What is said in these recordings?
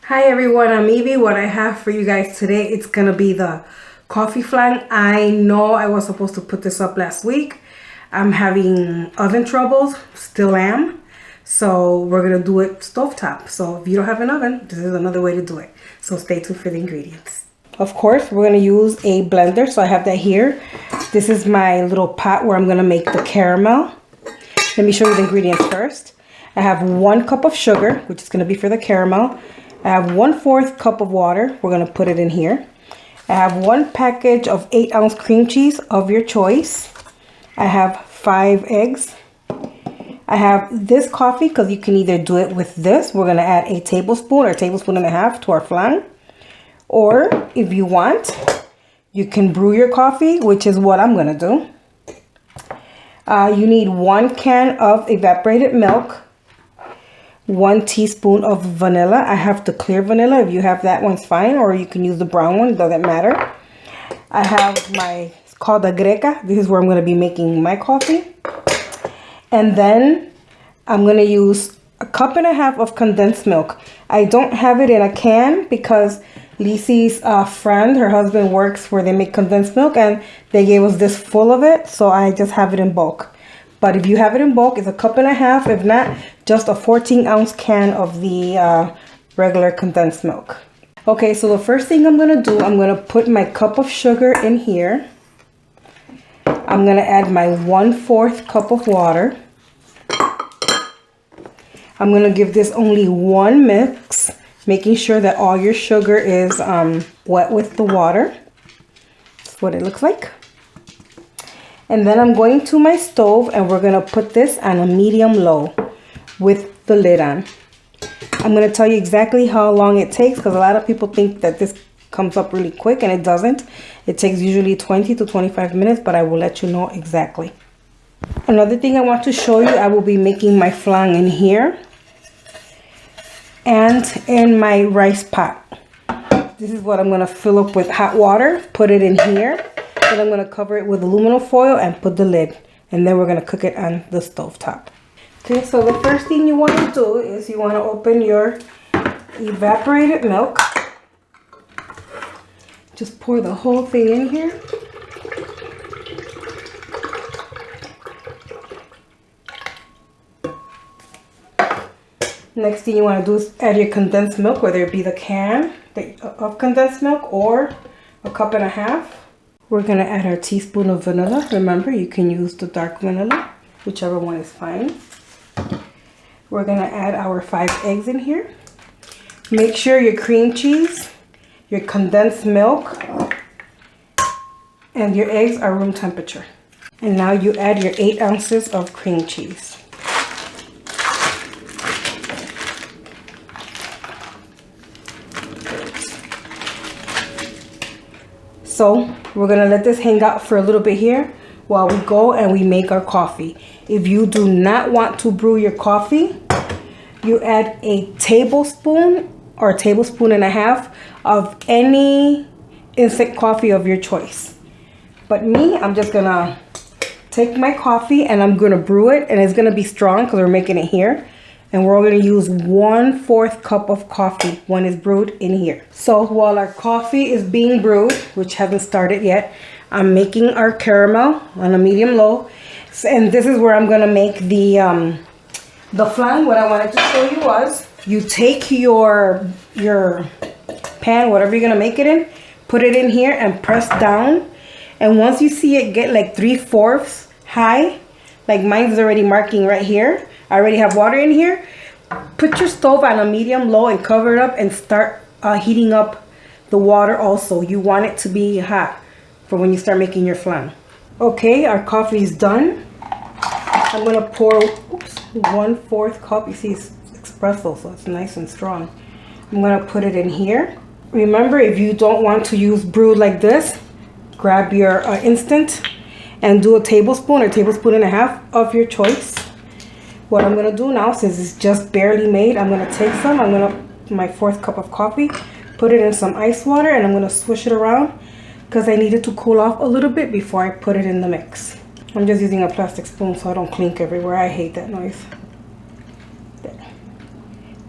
Hi everyone, I'm Evie. What I have for you guys today, it's gonna be the coffee flan. I know I was supposed to put this up last week. I'm having oven troubles, still am. So we're gonna do it stovetop. So if you don't have an oven, this is another way to do it. So stay tuned for the ingredients. Of course, we're gonna use a blender. So I have that here. This is my little pot where I'm gonna make the caramel. Let me show you the ingredients first. I have 1 cup of sugar, which is gonna be for the caramel. I have 1/4 cup of water. We're going to put it in here. I have 1 package of 8-ounce cream cheese of your choice. I have 5 eggs. I have this coffee because you can either do it with this. We're going to add a tablespoon or a tablespoon and a half to our flan. Or if you want, you can brew your coffee, which is what I'm going to do. You need 1 can of evaporated milk. 1 teaspoon of vanilla. I have the clear vanilla. If you have that, one's fine, or you can use the brown one, doesn't matter. I have it's called the Greca. This is where I'm going to be making my coffee. And then I'm going to use 1.5 cups of condensed milk. I don't have it in a can because Lisi's friend, her husband, works where they make condensed milk, and they gave us this full of it, so I just have it in bulk. But if you have it in bulk, it's 1.5 cups. If not, just a 14-ounce can of the regular condensed milk. Okay, so the first thing I'm going to do, I'm going to put my cup of sugar in here. I'm going to add my 1/4 cup of water. I'm going to give this only 1 mix, making sure that all your sugar is wet with the water. That's what it looks like. And then I'm going to my stove and we're going to put this on a medium-low with the lid on. I'm going to tell you exactly how long it takes because a lot of people think that this comes up really quick and it doesn't. It takes usually 20 to 25 minutes, but I will let you know exactly. Another thing I want to show you, I will be making my flan in here and in my rice pot. This is what I'm going to fill up with hot water, put it in here. Then I'm going to cover it with aluminum foil and put the lid. And then we're going to cook it on the stove top. Okay, so the first thing you want to do is you want to open your evaporated milk. Just pour the whole thing in here. Next thing you want to do is add your condensed milk, whether it be the can of condensed milk or 1.5 cups. We're going to add our teaspoon of vanilla. Remember, you can use the dark vanilla, whichever one is fine. We're going to add our 5 eggs in here. Make sure your cream cheese, your condensed milk, and your eggs are room temperature. And now you add your 8 ounces of cream cheese. So we're going to let this hang out for a little bit here while we go and we make our coffee. If you do not want to brew your coffee, you add a tablespoon or a tablespoon and a half of any instant coffee of your choice. But me, I'm just going to take my coffee and I'm going to brew it, and it's going to be strong because we're making it here. And we're going to use 1/4 cup of coffee when it's brewed in here. So while our coffee is being brewed, which hasn't started yet, I'm making our caramel on a medium-low. And this is where I'm going to make the flan. What I wanted to show you was you take your pan, whatever you're going to make it in, put it in here and press down. And once you see it get like 3/4 high, like mine's already marking right here, I already have water in here. Put your stove on a medium-low and cover it up and start heating up the water also. You want it to be hot for when you start making your flan. Okay, our coffee is done. I'm going to pour 1/4 cup. You see it's espresso, so it's nice and strong. I'm going to put it in here. Remember, if you don't want to use brewed like this, grab your instant and do a tablespoon or tablespoon and a half of your choice. What I'm going to do now, since it's just barely made, I'm going to take some. My 4th cup of coffee, put it in some ice water, and I'm going to swish it around because I need it to cool off a little bit before I put it in the mix. I'm just using a plastic spoon so I don't clink everywhere. I hate that noise. There.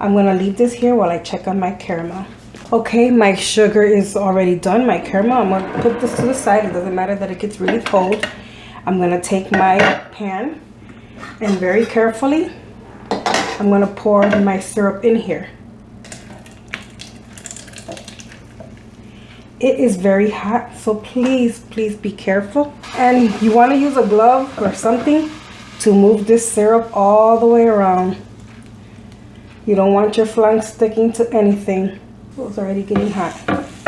I'm gonna leave this here while I check on my caramel. Okay, my sugar is already done, my caramel. I'm gonna put this to the side. It doesn't matter that it gets really cold. I'm gonna take my pan and very carefully, I'm gonna pour my syrup in here. It is very hot, so please be careful. And you wanna use a glove or something to move this syrup all the way around. You don't want your flan sticking to anything. It's already getting hot.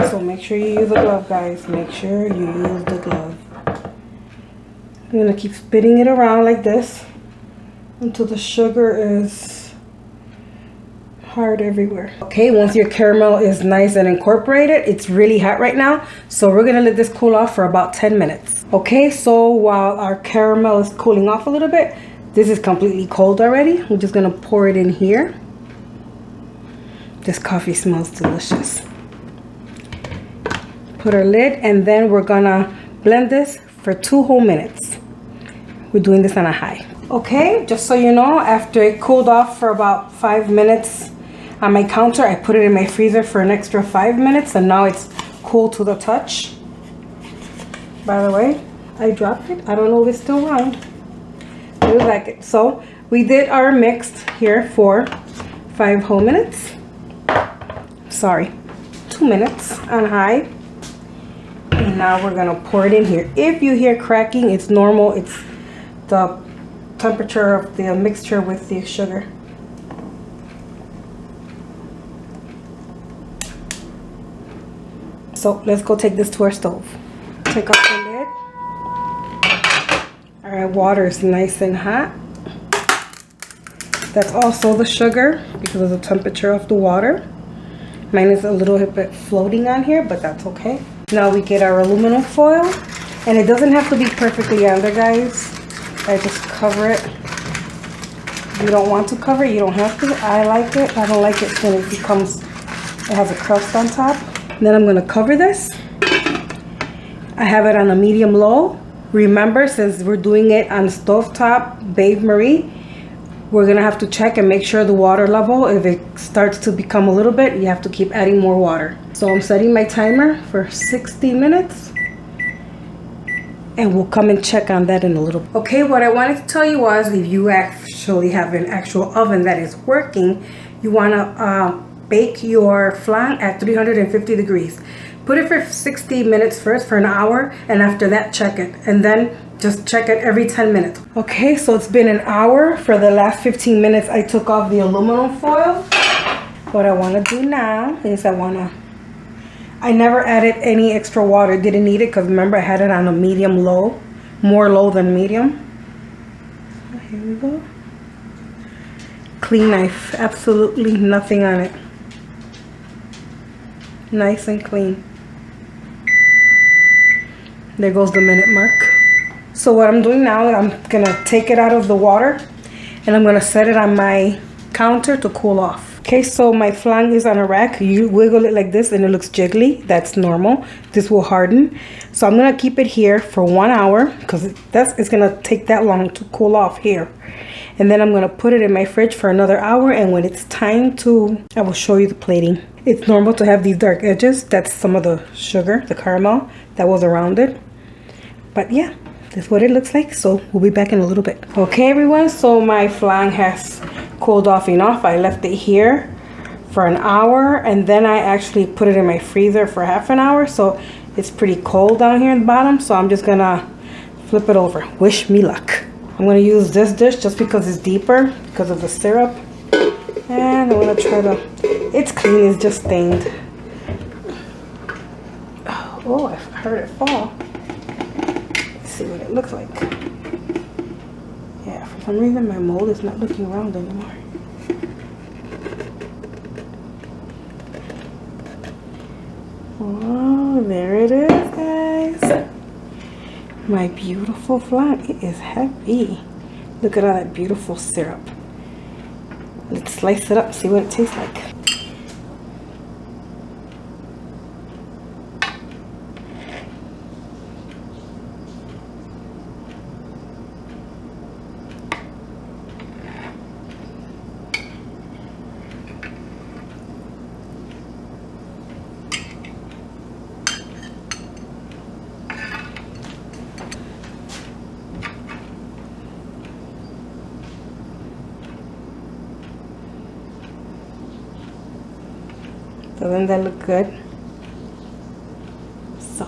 So make sure you use a glove, guys. Make sure you use the glove. I'm gonna keep spinning it around like this until the sugar is hard everywhere. Okay, once your caramel is nice and incorporated, it's really hot right now. So we're gonna let this cool off for about 10 minutes. Okay, so while our caramel is cooling off a little bit, this is completely cold already. I'm just gonna pour it in here. This coffee smells delicious. Put our lid, and then we're gonna blend this for 2 whole minutes. We're doing this on a high. Okay, just so you know, after it cooled off for about 5 minutes on my counter, I put it in my freezer for an extra 5 minutes, and now it's cool to the touch. By the way, I dropped it. I don't know if it's still round. I really like it. So we did our mix here for 5 whole minutes. Sorry, 2 minutes on high. And now we're gonna pour it in here. If you hear cracking, it's normal. It's the temperature of the mixture with the sugar. So let's go take this to our stove. Take off the lid. All right, water is nice and hot. That's also the sugar because of the temperature of the water. Mine is a little bit floating on here, but that's okay. Now we get our aluminum foil, and it doesn't have to be perfectly under, guys. I just cover it. If you don't want to cover it, you don't have to. I like it. I don't like it when it has a crust on top. And then I'm gonna cover this. I have it on a medium low. Remember, since we're doing it on stovetop Babe Marie, we're gonna have to check and make sure the water level, if it starts to become a little bit, you have to keep adding more water. So I'm setting my timer for 60 minutes and we'll come and check on that in a little bit. Okay, what I wanted to tell you was, if you actually have an actual oven that is working, you wanna bake your flan at 350 degrees. Put it for 60 minutes first, for an hour, and after that check it, and then just check it every 10 minutes. Okay, so it's been an hour. For the last 15 minutes, I took off the aluminum foil. What I want to do now is I never added any extra water. Didn't need it because remember I had it on a medium low, more low than medium. Here we go. Clean knife, absolutely nothing on it. Nice and clean. There goes the minute mark. So what I'm doing now, I'm gonna take it out of the water and I'm gonna set it on my counter to cool off. Okay, so my flan is on a rack. You wiggle it like this and it looks jiggly. That's normal. This will harden. So I'm gonna keep it here for 1 hour because it's gonna take that long to cool off here. And then I'm gonna put it in my fridge for another hour, and when it's time to, I will show you the plating. It's normal to have these dark edges. That's some of the sugar, the caramel that was around it. But yeah, that's what it looks like. So we'll be back in a little bit. Okay, everyone, so my flan has cooled off enough. I left it here for an hour, and then I actually put it in my freezer for half an hour. So it's pretty cold down here at the bottom. So I'm just gonna flip it over. Wish me luck. I'm gonna use this dish just because it's deeper because of the syrup. And I'm gonna try to, it's clean, it's just stained. Oh, I heard it fall. Let's see what it looks like. Yeah, for some reason my mold is not looking round anymore. Oh, there it is, guys. My beautiful flan. It is heavy. Look at all that beautiful syrup. Let's slice it up, see what it tastes like. Doesn't that look good? So